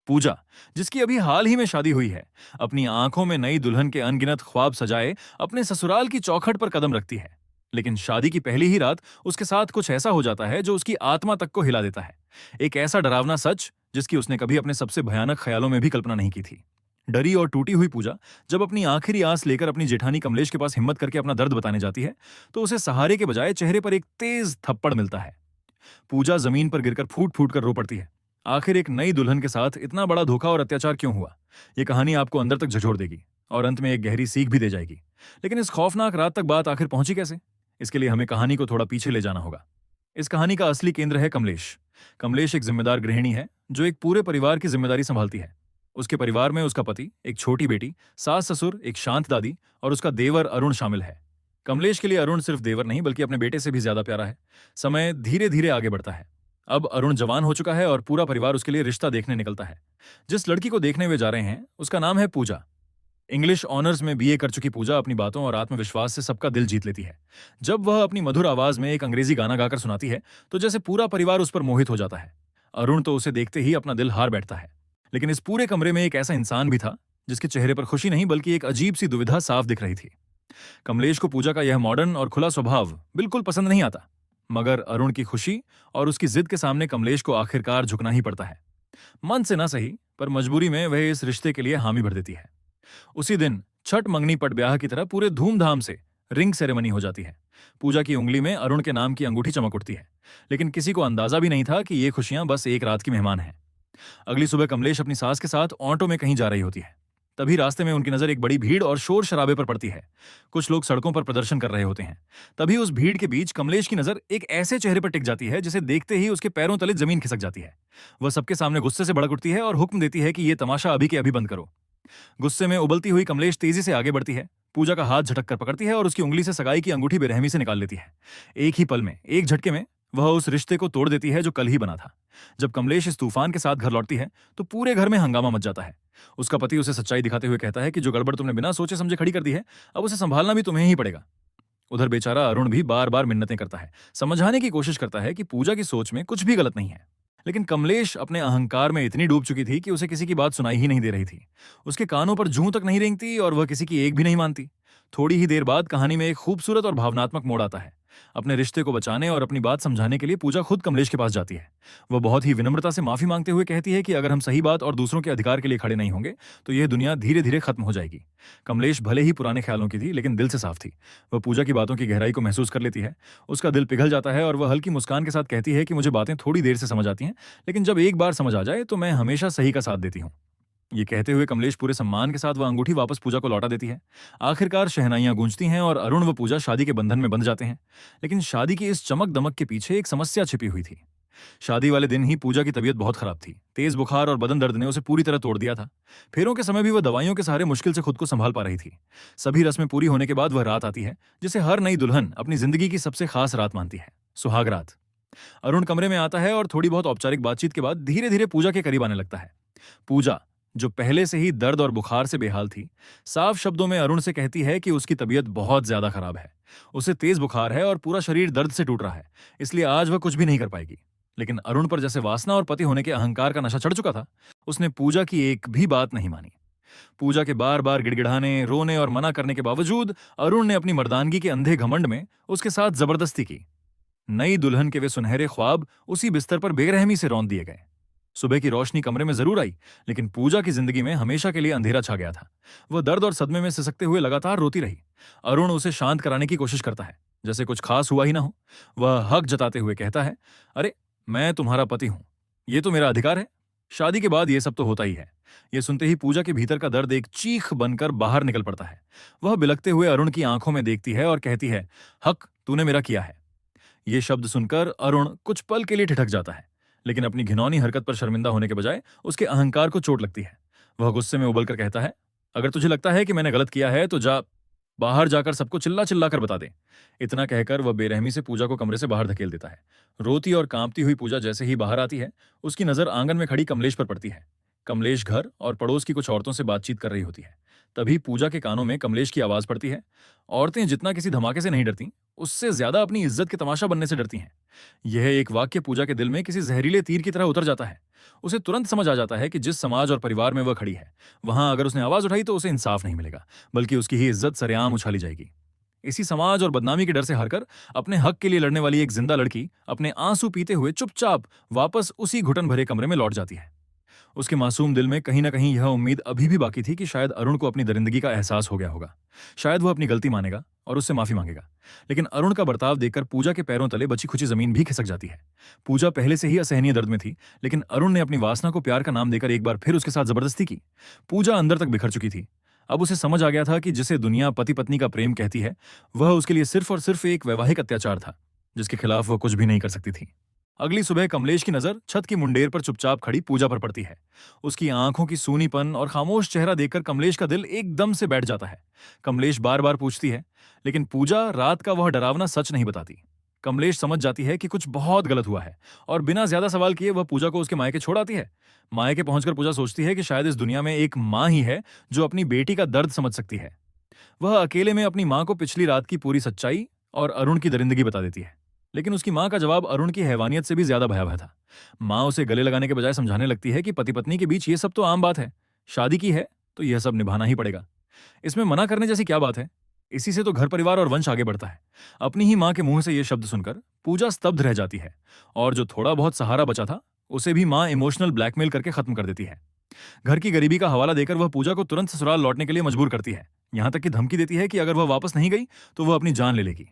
पूजा, जिसकी अभी हाल ही में शादी हुई है, अपनी आंखों में नई दुल्हन के अनगिनत ख्वाब सजाए अपने ससुराल की चौखट पर कदम रखती है। लेकिन शादी की पहली ही रात उसके साथ कुछ ऐसा हो जाता है जो उसकी आत्मा तक को हिला देता है। एक ऐसा डरावना सच जिसकी उसने कभी अपने सबसे भयानक ख्यालों में भी कल्पना नहीं की थी। डरी और टूटी हुई पूजा जब अपनी आखिरी आस लेकर अपनी जेठानी कमलेश के पास हिम्मत करके अपना दर्द बताने जाती है, तो उसे सहारे के बजाय चेहरे पर एक तेज थप्पड़ मिलता है। पूजा जमीन पर गिरकर फूट फूट कर रो पड़ती है। आखिर एक नई दुल्हन के साथ इतना बड़ा धोखा और अत्याचार क्यों हुआ? ये कहानी आपको अंदर तक झकझोर देगी और अंत में एक गहरी सीख भी दे जाएगी। लेकिन इस खौफनाक रात तक बात आखिर पहुंची कैसे? इसके लिए हमें कहानी को थोड़ा पीछे ले जाना होगा। इस कहानी का असली केंद्र है कमलेश। कमलेश एक जिम्मेदार गृहिणी है जो एक पूरे परिवार की जिम्मेदारी संभालती है। उसके परिवार में उसका पति, एक छोटी बेटी, सास ससुर, एक शांत दादी और उसका देवर अरुण शामिल है। कमलेश के लिए अरुण सिर्फ देवर नहीं बल्कि अपने बेटे से भी ज्यादा प्यारा है। समय धीरे धीरे आगे बढ़ता है। अब अरुण जवान हो चुका है और पूरा परिवार उसके लिए रिश्ता देखने निकलता है। जिस लड़की को देखने वे जा रहे हैं उसका नाम है पूजा। इंग्लिश ऑनर्स में बीए कर चुकी पूजा अपनी बातों और आत्मविश्वास से सबका दिल जीत लेती है। जब वह अपनी मधुर आवाज में एक अंग्रेजी गाना गाकर सुनाती है तो जैसे पूरा परिवार उस पर मोहित हो जाता है। अरुण तो उसे देखते ही अपना दिल हार बैठता है। लेकिन इस पूरे कमरे में एक ऐसा इंसान भी था जिसके चेहरे पर खुशी नहीं बल्कि एक अजीब सी दुविधा साफ दिख रही थी। कमलेश को पूजा का यह मॉडर्न और खुला स्वभाव बिल्कुल पसंद नहीं आता, मगर अरुण की खुशी और उसकी जिद के सामने कमलेश को आखिरकार झुकना ही पड़ता है। मन से ना सही, पर मजबूरी में वह इस रिश्ते के लिए हामी भर देती है। उसी दिन छठ मंगनी पट ब्याह की तरह पूरे धूमधाम से रिंग सेरेमनी हो जाती है। पूजा की उंगली में अरुण के नाम की अंगूठी चमक उठती है। लेकिन किसी को अंदाजा भी नहीं था कि ये खुशियां बस एक रात की मेहमान हैं। अगली सुबह कमलेश अपनी सास के साथ ऑटो में कहीं जा रही होती है। तभी रास्ते में उनकी नजर एक बड़ी भीड़ और शोर शराबे पर पड़ती है। कुछ लोग सड़कों पर प्रदर्शन कर रहे होते हैं। तभी उस भीड़ के बीच कमलेश की नजर एक ऐसे चेहरे पर टिक जाती है जिसे देखते ही उसके पैरों तले जमीन खिसक जाती है। वह सबके सामने गुस्से से भड़क उठती है और हुक्म देती है कि ये तमाशा अभी के अभी बंद करो। गुस्से में उबलती हुई कमलेश तेजी से आगे बढ़ती है, पूजा का हाथ झटक कर पकड़ती है और उसकी उंगली से सगाई की अंगूठी बेरहमी से निकाल लेती है। एक ही पल में, एक झटके में वह उस रिश्ते को तोड़ देती है जो कल ही बना था। जब कमलेश इस तूफान के साथ घर लौटती है तो पूरे घर में हंगामा मच जाता है। उसका पति उसे सच्चाई दिखाते हुए कहता है कि जो गड़बड़ तुमने बिना सोचे समझे खड़ी कर दी है, अब उसे संभालना भी तुम्हें ही पड़ेगा। उधर बेचारा अरुण भी बार बार मिन्नतें करता है, समझाने की कोशिश करता है कि पूजा की सोच में कुछ भी गलत नहीं है। लेकिन कमलेश अपने अहंकार में इतनी डूब चुकी थी कि उसे किसी की बात सुनाई ही नहीं दे रही थी। उसके कानों पर जूं तक नहीं रेंगती और वह किसी की एक भी नहीं मानती। थोड़ी ही देर बाद कहानी में एक खूबसूरत और भावनात्मक मोड़ आता है। अपने रिश्ते को बचाने और अपनी बात समझाने के लिए पूजा खुद कमलेश के पास जाती है। वह बहुत ही विनम्रता से माफी मांगते हुए कहती है कि अगर हम सही बात और दूसरों के अधिकार के लिए खड़े नहीं होंगे तो यह दुनिया धीरे धीरे खत्म हो जाएगी। कमलेश भले ही पुराने ख्यालों की थी लेकिन दिल से साफ थी। वह पूजा की बातों की गहराई को महसूस कर लेती है। उसका दिल पिघल जाता है और वह हल्की मुस्कान के साथ कहती है कि मुझे बातें थोड़ी देर से समझ आती हैं, लेकिन जब एक बार समझ आ जाए तो मैं हमेशा सही का साथ देती हूँ। ये कहते हुए कमलेश पूरे सम्मान के साथ वह अंगूठी वापस पूजा को लौटा देती है। आखिरकार शहनाइयां गूंजती हैं और अरुण व पूजा शादी के बंधन में बंध जाते हैं। लेकिन शादी की इस चमक दमक के पीछे एक समस्या छिपी हुई थी। शादी वाले दिन ही पूजा की तबीयत बहुत खराब थी। तेज बुखार और बदन दर्द ने उसे पूरी तरह तोड़ दिया था। फेरों के समय भी वह दवाइयों के सहारे मुश्किल से खुद को संभाल पा रही थी। सभी रस्में पूरी होने के बाद वह रात आती है जिसे हर नई दुल्हन अपनी जिंदगी की सबसे खास रात मानती है, सुहाग रात। अरुण कमरे में आता है और थोड़ी बहुत औपचारिक बातचीत के बाद धीरे धीरे पूजा के करीब आने लगता है। पूजा, जो पहले से ही दर्द और बुखार से बेहाल थी, साफ शब्दों में अरुण से कहती है कि उसकी तबीयत बहुत ज्यादा खराब है। उसे तेज बुखार है और पूरा शरीर दर्द से टूट रहा है, इसलिए आज वह कुछ भी नहीं कर पाएगी। लेकिन अरुण पर जैसे वासना और पति होने के अहंकार का नशा चढ़ चुका था, उसने पूजा की एक भी बात नहीं मानी। पूजा के बार बार गिड़गिड़ाने, रोने और मना करने के बावजूद अरुण ने अपनी मर्दानगी के अंधे घमंड में उसके साथ जबरदस्ती की। नई दुल्हन के वे सुनहरे ख्वाब उसी बिस्तर पर बेरहमी से रौंद दिए गए। सुबह की रोशनी कमरे में जरूर आई, लेकिन पूजा की जिंदगी में हमेशा के लिए अंधेरा छा गया था। वह दर्द और सदमे में सिसकते हुए लगातार रोती रही। अरुण उसे शांत कराने की कोशिश करता है, जैसे कुछ खास हुआ ही ना हो। वह हक जताते हुए कहता है, अरे, मैं तुम्हारा पति हूं, ये तो मेरा अधिकार है। शादी के बाद ये सब तो होता ही है। ये सुनते ही पूजा के भीतर का दर्द एक चीख बनकर बाहर निकल पड़ता है। वह बिलखते हुए अरुण की आंखों में देखती है और कहती है, हक तूने मेरा किया है। ये शब्द सुनकर अरुण कुछ पल के लिए ठिठक जाता है, लेकिन अपनी घिनौनी हरकत पर शर्मिंदा होने के बजाय उसके अहंकार को चोट लगती है। वह गुस्से में उबलकर कहता है, अगर तुझे लगता है कि मैंने गलत किया है तो जा बाहर जाकर सबको चिल्ला चिल्ला कर बता दे। इतना कहकर वह बेरहमी से पूजा को कमरे से बाहर धकेल देता है। रोती और कांपती हुई पूजा जैसे ही बाहर आती है, उसकी नजर आंगन में खड़ी कमलेश पर पड़ती है। कमलेश घर और पड़ोस की कुछ औरतों से बातचीत कर रही होती है। तभी पूजा के कानों में कमलेश की आवाज पड़ती है। औरतें जितना किसी धमाके से नहीं डरती, उससे ज्यादा अपनी इज्जत के तमाशा बनने से डरती हैं। यह एक वाक्य पूजा के दिल में किसी जहरीले तीर की तरह उतर जाता है। उसे तुरंत समझ आ जाता है कि जिस समाज और परिवार में वह खड़ी है, वहां अगर उसने आवाज उठाई तो उसे इंसाफ नहीं मिलेगा, बल्कि उसकी ही इज्जत सरेआम उछाली जाएगी। इसी समाज और बदनामी के डर से हारकर अपने हक के लिए लड़ने वाली एक जिंदा लड़की अपने आंसू पीते हुए चुपचाप वापस उसी घुटन भरे कमरे में लौट जाती है। उसके मासूम दिल में कहीं ना कहीं यह उम्मीद अभी भी बाकी थी कि शायद अरुण को अपनी दरिंदगी का एहसास हो गया होगा। शायद वह अपनी गलती मानेगा और उससे माफी मांगेगा। लेकिन अरुण का बर्ताव देखकर पूजा के पैरों तले बची खुची जमीन भी खिसक जाती है। पूजा पहले से ही असहनीय दर्द में थी, लेकिन अरुण ने अपनी वासना को प्यार का नाम देकर एक बार फिर उसके साथ जबरदस्ती की। पूजा अंदर तक बिखर चुकी थी। अब उसे समझ आ गया था कि जिसे दुनिया पति पत्नी का प्रेम कहती है, वह उसके लिए सिर्फ और सिर्फ एक वैवाहिक अत्याचार था, जिसके खिलाफ वह कुछ भी नहीं कर सकती थी। अगली सुबह कमलेश की नजर छत की मुंडेर पर चुपचाप खड़ी पूजा पर पड़ती है। उसकी आंखों की सूनीपन और खामोश चेहरा देखकर कमलेश का दिल एकदम से बैठ जाता है। कमलेश बार बार पूछती है, लेकिन पूजा रात का वह डरावना सच नहीं बताती। कमलेश समझ जाती है कि कुछ बहुत गलत हुआ है और बिना ज्यादा सवाल किए वह पूजा को उसके मायके छोड़ आती है। मायके पहुंचकर पूजा सोचती है कि शायद इस दुनिया में एक माँ ही है जो अपनी बेटी का दर्द समझ सकती है। वह अकेले में अपनी माँ को पिछली रात की पूरी सच्चाई और अरुण की दरिंदगी बता देती है। लेकिन उसकी माँ का जवाब अरुण की हैवानियत से भी ज्यादा भयावह था। माँ उसे गले लगाने के बजाय समझाने लगती है कि पति पत्नी के बीच ये सब तो आम बात है, शादी की है तो यह सब निभाना ही पड़ेगा। इसमें मना करने जैसी क्या बात है? इसी से तो घर परिवार और वंश आगे बढ़ता है। अपनी ही माँ के मुंह से यह शब्द सुनकर पूजा स्तब्ध रह जाती है और जो थोड़ा बहुत सहारा बचा था उसे भी माँ इमोशनल ब्लैकमेल करके खत्म कर देती है। घर की गरीबी का हवाला देकर वह पूजा को तुरंत ससुराल लौटने के लिए मजबूर करती है। यहां तक कि धमकी देती है कि अगर वह वापस नहीं गई तो वह अपनी जान ले लेगी।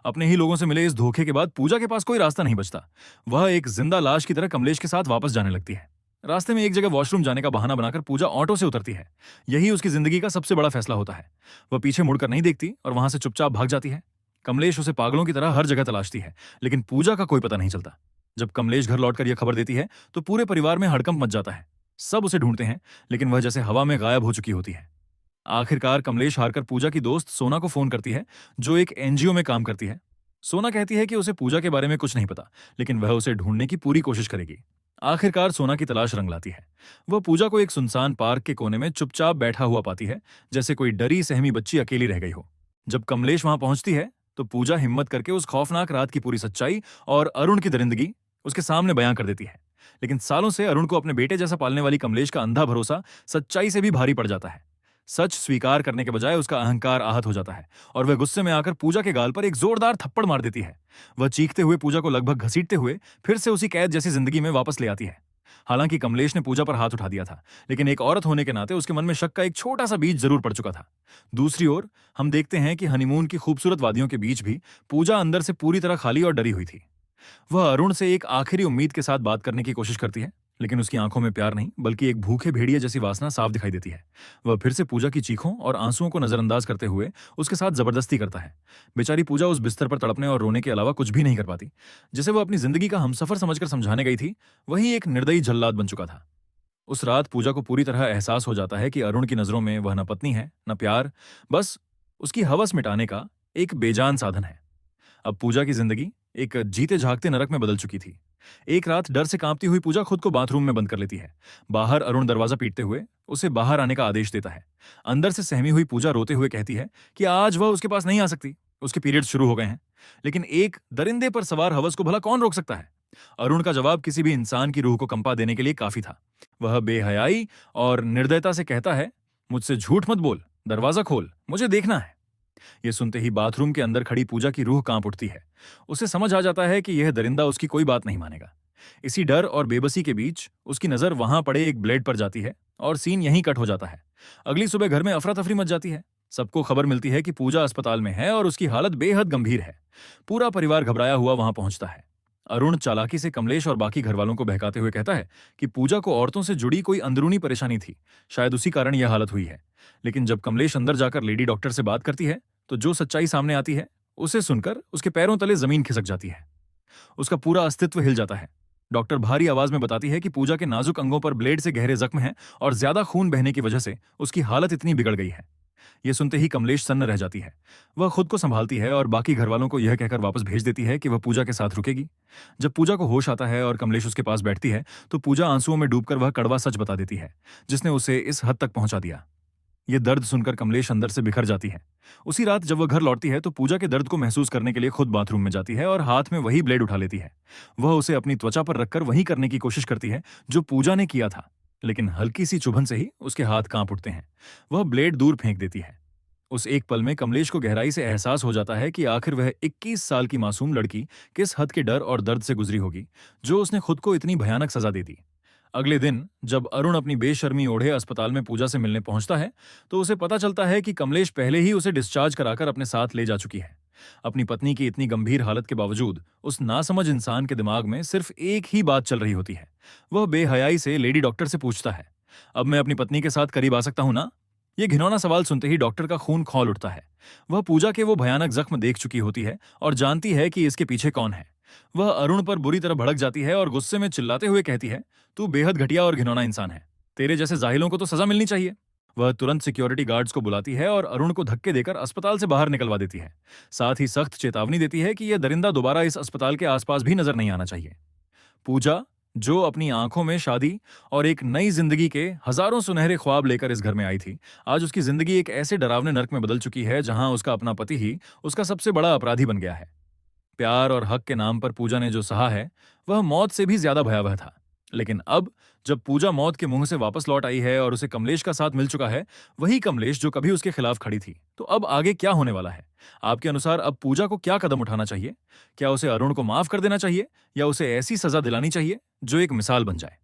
अपने ही लोगों से मिले इस धोखे के बाद पूजा के पास कोई रास्ता नहीं बचता। वह एक जिंदा लाश की तरह कमलेश के साथ वापस जाने लगती है। रास्ते में एक जगह वॉशरूम जाने का बहाना बनाकर पूजा ऑटो से उतरती है। यही उसकी जिंदगी का सबसे बड़ा फैसला होता है। वह पीछे मुड़कर नहीं देखती और वहां से चुपचाप भाग जाती है। कमलेश उसे पागलों की तरह हर जगह तलाशती है, लेकिन पूजा का कोई पता नहीं चलता। जब कमलेश घर लौटकर यह खबर देती है तो पूरे परिवार में हड़कंप मच जाता है। सब उसे ढूंढते हैं, लेकिन वह जैसे हवा में गायब हो चुकी होती है। आखिरकार कमलेश हारकर पूजा की दोस्त सोना को फोन करती है, जो एक एनजीओ में काम करती है। सोना कहती है कि उसे पूजा के बारे में कुछ नहीं पता, लेकिन वह उसे ढूंढने की पूरी कोशिश करेगी। आखिरकार सोना की तलाश रंग लाती है। वह पूजा को एक सुनसान पार्क के कोने में चुपचाप बैठा हुआ पाती है, जैसे कोई डरी सहमी बच्ची अकेली रह गई हो। जब कमलेश वहां पहुंचती है तो पूजा हिम्मत करके उस खौफनाक रात की पूरी सच्चाई और अरुण की दरिंदगी उसके सामने बयां कर देती है। लेकिन सालों से अरुण को अपने बेटे जैसा पालने वाली कमलेश का अंधा भरोसा सच्चाई से भी भारी पड़ जाता है। सच स्वीकार करने के बजाय उसका अहंकार आहत हो जाता है और वह गुस्से में आकर पूजा के गाल पर एक जोरदार थप्पड़ मार देती है। वह चीखते हुए पूजा को लगभग घसीटते हुए फिर से उसी कैद जैसी जिंदगी में वापस ले आती है। हालांकि कमलेश ने पूजा पर हाथ उठा दिया था, लेकिन एक औरत होने के नाते उसके मन में शक का एक छोटा सा बीज जरूर पड़ चुका था। दूसरी ओर हम देखते हैं कि हनीमून की खूबसूरत वादियों के बीच भी पूजा अंदर से पूरी तरह खाली और डरी हुई थी। वह अरुण से एक आखिरी उम्मीद के साथ बात करने की कोशिश करती है, लेकिन उसकी आंखों में प्यार नहीं बल्कि एक भूखे भेड़िए जैसी वासना साफ दिखाई देती है। वह फिर से पूजा की चीखों और आंसुओं को नजरअंदाज करते हुए उसके साथ जबरदस्ती करता है। बेचारी पूजा उस बिस्तर पर तड़पने और रोने के अलावा कुछ भी नहीं कर पाती। जिसे वह अपनी जिंदगी का हमसफर समझकर समझाने गई थी, वही एक निर्दयी जल्लाद बन चुका था। उस रात पूजा को पूरी तरह एहसास हो जाता है कि अरुण की नजरों में वह न पत्नी है न प्यार, बस उसकी हवस मिटाने का एक बेजान साधन है। अब पूजा की जिंदगी एक जीते जागते नरक में बदल चुकी थी। एक रात डर से कांपती हुई पूजा खुद को बाथरूम में बंद कर लेती है। बाहर अरुण दरवाजा पीटते हुए उसे बाहर आने का आदेश देता है। अंदर से सहमी हुई पूजा रोते हुए कहती है कि आज वह उसके पास नहीं आ सकती, उसके पीरियड शुरू हो गए हैं। लेकिन एक दरिंदे पर सवार हवस को भला कौन रोक सकता है? अरुण का जवाब किसी भी इंसान की रूह को कंपा देने के लिए काफी था। वह बेहयाई और निर्दयता से कहता है, मुझसे झूठ मत बोल, दरवाजा खोल, मुझे देखना है। यह सुनते ही बाथरूम के अंदर खड़ी पूजा की रूह कांप उठती है। उसे समझ आ जाता है कि यह दरिंदा उसकी कोई बात नहीं मानेगा। इसी डर और बेबसी के बीच उसकी नजर वहां पड़े एक ब्लेड पर जाती है और सीन यहीं कट हो जाता है। अगली सुबह घर में अफरा तफरी मच जाती है। सबको खबर मिलती है कि पूजा अस्पताल में है और उसकी हालत बेहद गंभीर है। पूरा परिवार घबराया हुआ वहां पहुंचता है। अरुण चालाकी से कमलेश और बाकी घरवालों को बहकाते हुए कहता है कि पूजा को औरतों से जुड़ी कोई अंदरूनी परेशानी थी, शायद उसी कारण यह हालत हुई है। लेकिन जब कमलेश अंदर जाकर लेडी डॉक्टर से बात करती है तो जो सच्चाई सामने आती है उसे सुनकर उसके पैरों तले जमीन खिसक जाती है। उसका पूरा अस्तित्व हिल जाता है। डॉक्टर भारी आवाज में बताती है कि पूजा के नाजुक अंगों पर ब्लेड से गहरे जख्म हैं और ज्यादा खून बहने की वजह से उसकी हालत इतनी बिगड़ गई है। ये सुनते ही कमलेश सन्न रह जाती है। वह खुद को संभालती है और बाकी घरवालों को यह कहकर वापस भेज देती है कि वह पूजा के साथ रुकेगी। जब पूजा को होश आता है और कमलेश उसके पास बैठती है, तो पूजा आंसुओं में डूबकर वह कड़वा सच बता देती है, जिसने उसे इस हद तक पहुंचा दिया। ये दर्द सुनकर कमलेश अंदर से बिखर जाती है। उसी रात जब वह घर लौटती है, तो पूजा के दर्द को महसूस करने के लिए खुद बाथरूम में जाती है और हाथ में वही ब्लेड उठा लेती है। वह उसे अपनी त्वचा पर रखकर वही करने की कोशिश करती है जो पूजा ने किया था, लेकिन हल्की सी चुभन से ही उसके हाथ कांप उठते हैं। वह ब्लेड दूर फेंक देती है। उस एक पल में कमलेश को गहराई से एहसास हो जाता है कि आखिर वह 21 साल की मासूम लड़की किस हद के डर और दर्द से गुजरी होगी, जो उसने खुद को इतनी भयानक सजा दे दी। अगले दिन जब अरुण अपनी बेशर्मी ओढ़े अस्पताल में पूजा से मिलने पहुंचता है, तो उसे पता चलता है कि कमलेश पहले ही उसे डिस्चार्ज कराकर अपने साथ ले जा चुकी है। अपनी पत्नी की इतनी गंभीर हालत के बावजूद उस नासमझ इंसान के दिमाग में सिर्फ एक ही बात चल रही होती है। वह बेहयाई से लेडी डॉक्टर से पूछता है, अब मैं अपनी पत्नी के साथ करीब आ सकता हूं ना? ये घिनौना सवाल सुनते ही डॉक्टर का खून खौल उठता है। वह पूजा के वो भयानक जख्म देख चुकी होती है और जानती है कि इसके पीछे कौन है। वह अरुण पर बुरी तरह भड़क जाती है और गुस्से में चिल्लाते हुए कहती है, तू बेहद घटिया और घिनौना इंसान है। तेरे जैसे जाहिलों को तो सजा मिलनी चाहिए। वह तुरंत सिक्योरिटी गार्ड्स को बुलाती है और अरुण को धक्के देकर अस्पताल से बाहर निकलवा देती है। साथ ही सख्त चेतावनी देती है कि यह दरिंदा दोबारा इस अस्पताल के आसपास भी नजर नहीं आना चाहिए। पूजा, जो अपनी आंखों में शादी और एक नई जिंदगी के हजारों सुनहरे ख्वाब लेकर इस घर में आई थी, आज उसकी जिंदगी एक ऐसे डरावने नर्क में बदल चुकी है जहां उसका अपना पति ही उसका सबसे बड़ा अपराधी बन गया है। प्यार और हक के नाम पर पूजा ने जो सहा है, वह मौत से भी ज्यादा भयावह था। लेकिन अब जब पूजा मौत के मुंह से वापस लौट आई है और उसे कमलेश का साथ मिल चुका है, वही कमलेश जो कभी उसके खिलाफ खड़ी थी, तो अब आगे क्या होने वाला है? आपके अनुसार अब पूजा को क्या कदम उठाना चाहिए? क्या उसे अरुण को माफ कर देना चाहिए या उसे ऐसी सजा दिलानी चाहिए जो एक मिसाल बन जाए?